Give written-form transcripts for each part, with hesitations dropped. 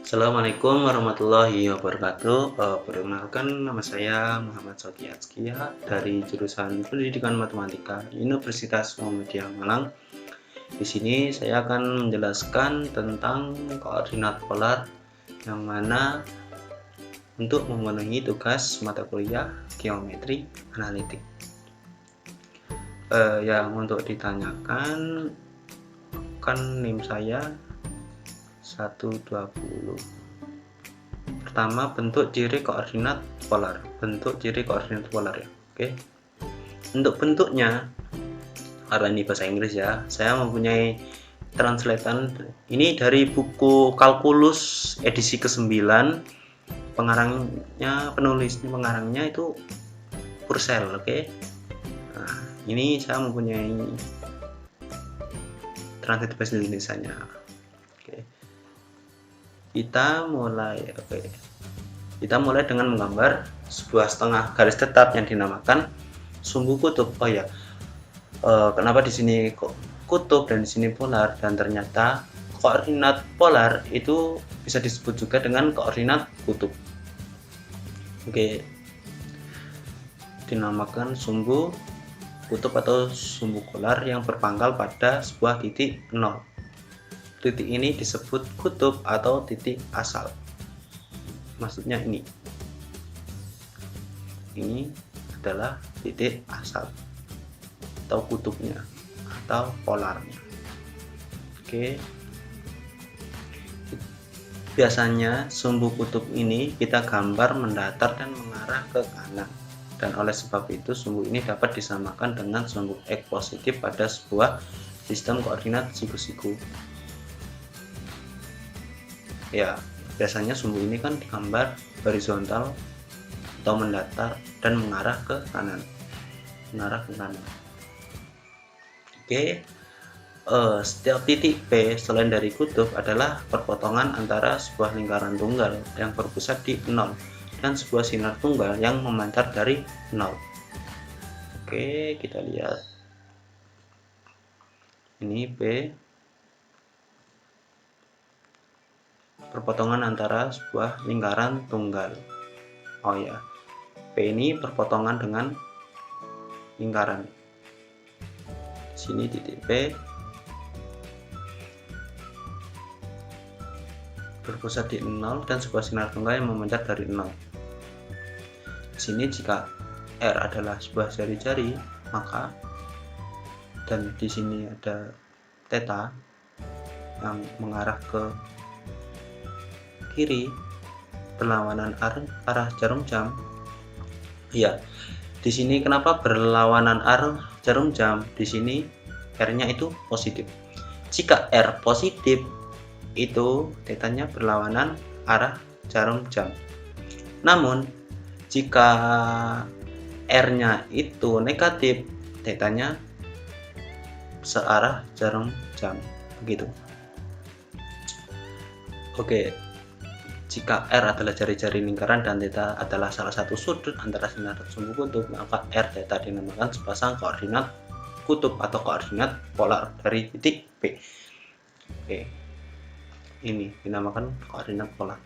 Assalamualaikum warahmatullahi wabarakatuh. Perkenalkan, nama saya Muhammad Soki Atskia dari jurusan Pendidikan Matematika Universitas Muhammadiyah Malang. Di sini saya akan menjelaskan tentang koordinat polar, yang mana untuk memenuhi tugas mata kuliah geometri analitik. Yang untuk ditanyakan kan NIM saya 120. Pertama, bentuk ciri koordinat polar. Bentuk ciri koordinat polar ya. Oke. Untuk bentuknya, karena ini bahasa Inggris ya, saya mempunyai translatean ini dari buku Kalkulus edisi ke-9. Pengarangnya itu Purcell, oke. Nah, ini saya mempunyai translate bahasa Indonesianya. Oke. Kita mulai dengan menggambar sebuah setengah garis tetap yang dinamakan sumbu kutub. Kenapa di sini kutub dan di sini polar? Dan ternyata koordinat polar itu bisa disebut juga dengan koordinat kutub. Oke, dinamakan sumbu kutub atau sumbu polar yang berpangkal pada sebuah titik 0. Titik ini disebut kutub atau titik asal. Maksudnya ini adalah titik asal atau kutubnya atau polarnya. Oke. Biasanya sumbu kutub ini kita gambar mendatar dan mengarah ke kanan. Dan oleh sebab itu sumbu ini dapat disamakan dengan sumbu X positif pada sebuah sistem koordinat siku-siku. Ya, biasanya sumbu ini kan digambar horizontal atau mendatar dan mengarah ke kanan. Oke. Setiap titik P selain dari kutub adalah perpotongan antara sebuah lingkaran tunggal yang berpusat di 0 dan sebuah sinar tunggal yang memancar dari 0. Oke, kita lihat. Ini P, perpotongan antara sebuah lingkaran tunggal. P ini perpotongan dengan lingkaran. Di sini titik P berpusat di 0 dan sebuah sinar tunggal yang memancar dari 0. Di sini jika R adalah sebuah jari-jari, maka dan di sini ada theta yang mengarah ke kiri berlawanan arah jarum jam. Ya, di sini kenapa berlawanan arah jarum jam? Di sini R-nya itu positif. Jika R positif, itu tetanya berlawanan arah jarum jam. Namun jika R-nya itu negatif, tetanya searah jarum jam, begitu. Oke. Jika R adalah jari-jari lingkaran dan theta adalah salah satu sudut antara sinar sumbu kutub, maka R theta dinamakan sepasang koordinat kutub atau koordinat polar dari titik P. Oke. Ini dinamakan koordinat polar.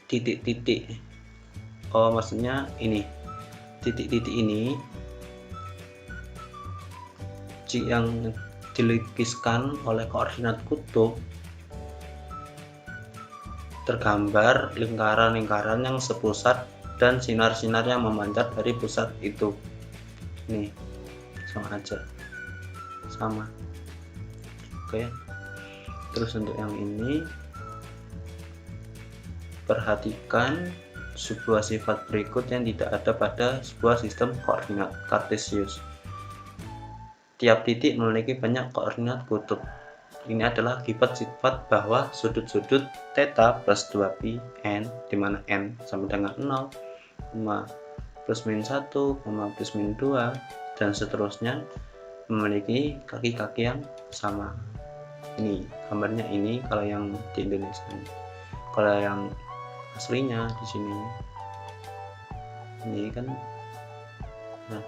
Titik-titik. Maksudnya ini. Titik-titik ini yang dilukiskan oleh koordinat kutub tergambar lingkaran-lingkaran yang sepusat dan sinar-sinar yang memancar dari pusat itu. Nih, sama. Oke. Terus untuk yang ini, perhatikan sebuah sifat berikut yang tidak ada pada sebuah sistem koordinat kartesius. Tiap titik memiliki banyak koordinat kutub. Ini adalah akibat sifat bahwa sudut-sudut theta plus 2pi n, di mana n sama dengan 0, plus min 1, plus min 2, dan seterusnya memiliki kaki-kaki yang sama. Ini gambarnya ini kalau yang di Indonesia. Kalau yang aslinya di sini ini kan. Nah,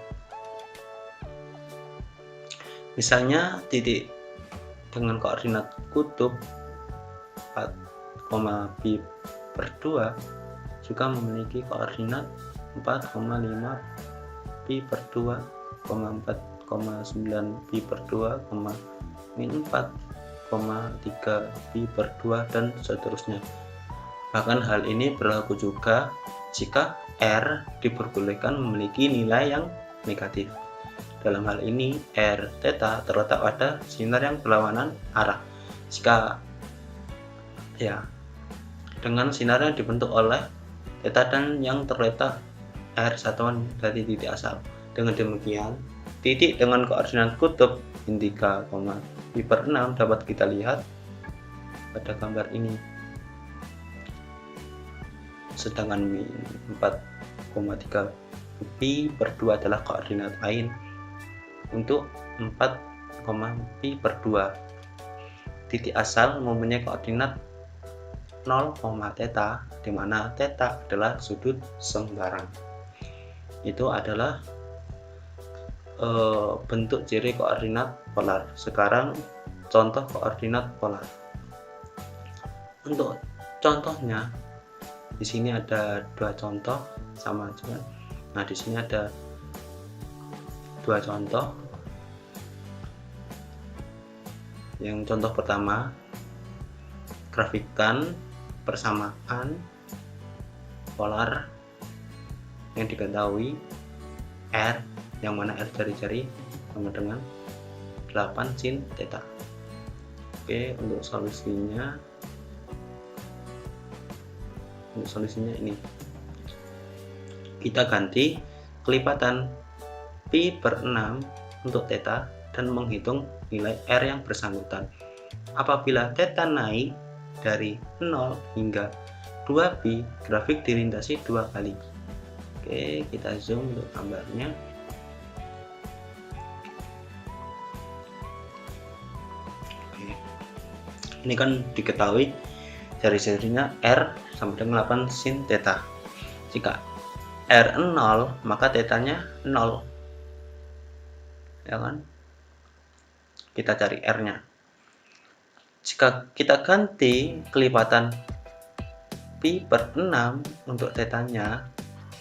misalnya titik dengan koordinat kutub pi per 2 juga memiliki koordinat 4,5 pi per 2, 4,9 pi per 2, min 4,3 pi per 2, dan seterusnya. Bahkan hal ini berlaku juga jika R diperbolehkan memiliki nilai yang negatif. Dalam hal ini, R theta terletak pada sinar yang berlawanan arah. Jika dengan sinar yang dibentuk oleh theta dan yang terletak R satuan dari titik asal. Dengan demikian, titik dengan koordinat kutub min 3, pi per 6 dapat kita lihat pada gambar ini. Sedangkan min 4,3 pi per 2 adalah koordinat lain untuk 4, pi per 2. Titik asal mempunyai koordinat 0, theta, di mana theta adalah sudut sembarang. Itu adalah bentuk ciri koordinat polar. Sekarang contoh koordinat polar. Untuk contohnya, di sini ada dua contoh sama juga. Nah, di sini ada dua contoh. Yang contoh pertama, grafikan persamaan polar yang diketahui R, yang mana R jari-jari sama dengan 8 sin theta. Oke, untuk solusinya ini kita ganti kelipatan pi per 6 untuk theta dan menghitung nilai R yang bersangkutan. Apabila theta naik dari 0 hingga 2pi, grafik dilintasi 2 kali. Oke, kita zoom untuk gambarnya. Oke. Ini kan diketahui jari-jarinya R sama dengan 8 sin theta. Jika R 0, maka tetanya 0. Ya kan? Kita cari R-nya. Jika kita ganti kelipatan pi per 6 untuk tetanya,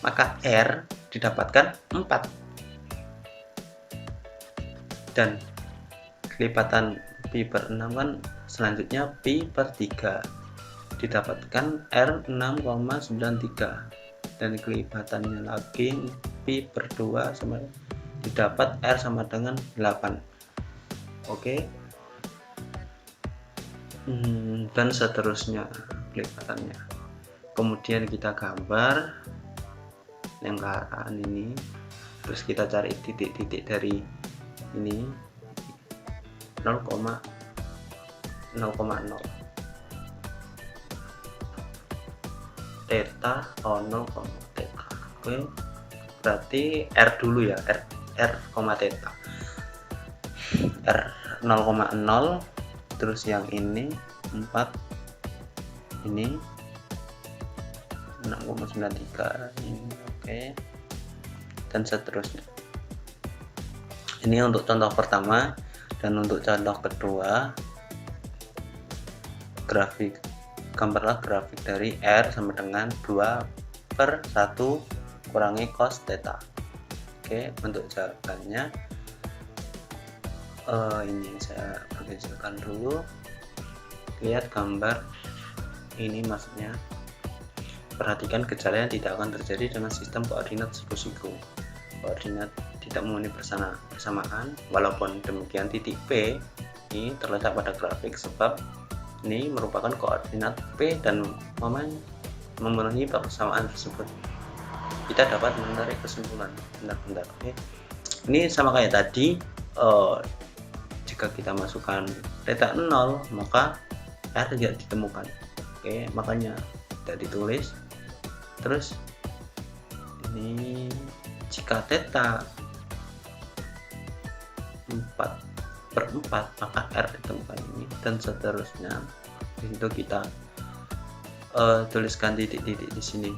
maka R didapatkan 4. Dan kelipatan pi per 6 kan selanjutnya pi per 3. Didapatkan R 6,93. Dan kelipatannya lagi pi per 2 sama didapat R sama dengan 8. Oke. Dan seterusnya kelipatannya. Kemudian kita gambar lingkaran ini, terus kita cari titik-titik dari ini 0,0 theta 0, theta. Oke, berarti R dulu ya, R, theta. R 0,0, terus yang ini 4, ini 6,93 ini. Oke, dan seterusnya. Ini untuk contoh pertama, dan untuk contoh kedua, gambarlah grafik dari R sama dengan 2/1 kurangi cos theta. Oke, untuk jawabannya ini saya pergeserkan dulu. Lihat gambar ini, maksudnya perhatikan gejala yang tidak akan terjadi dengan sistem koordinat siku-siku. Koordinat tidak memenuhi persamaan. Walaupun demikian, titik P ini terletak pada grafik sebab ini merupakan koordinat P dan memenuhi persamaan tersebut. Kita dapat menarik kesimpulan. Bentar. Oke. Ini sama kayak tadi. Jika kita masukkan theta 0, maka R tidak ditemukan. Oke, makanya tidak ditulis. Terus ini jika theta 4/4, maka R ditemukan ini, dan seterusnya. Itu kita tuliskan titik-titik di sini.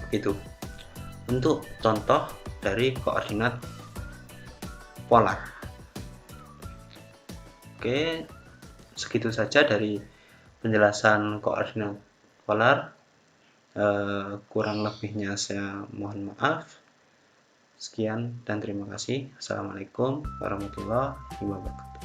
Begitu. Untuk contoh dari koordinat polar. Oke, segitu saja dari penjelasan koordinat polar. Kurang lebihnya saya mohon maaf. Sekian dan terima kasih. Assalamualaikum warahmatullahi wabarakatuh.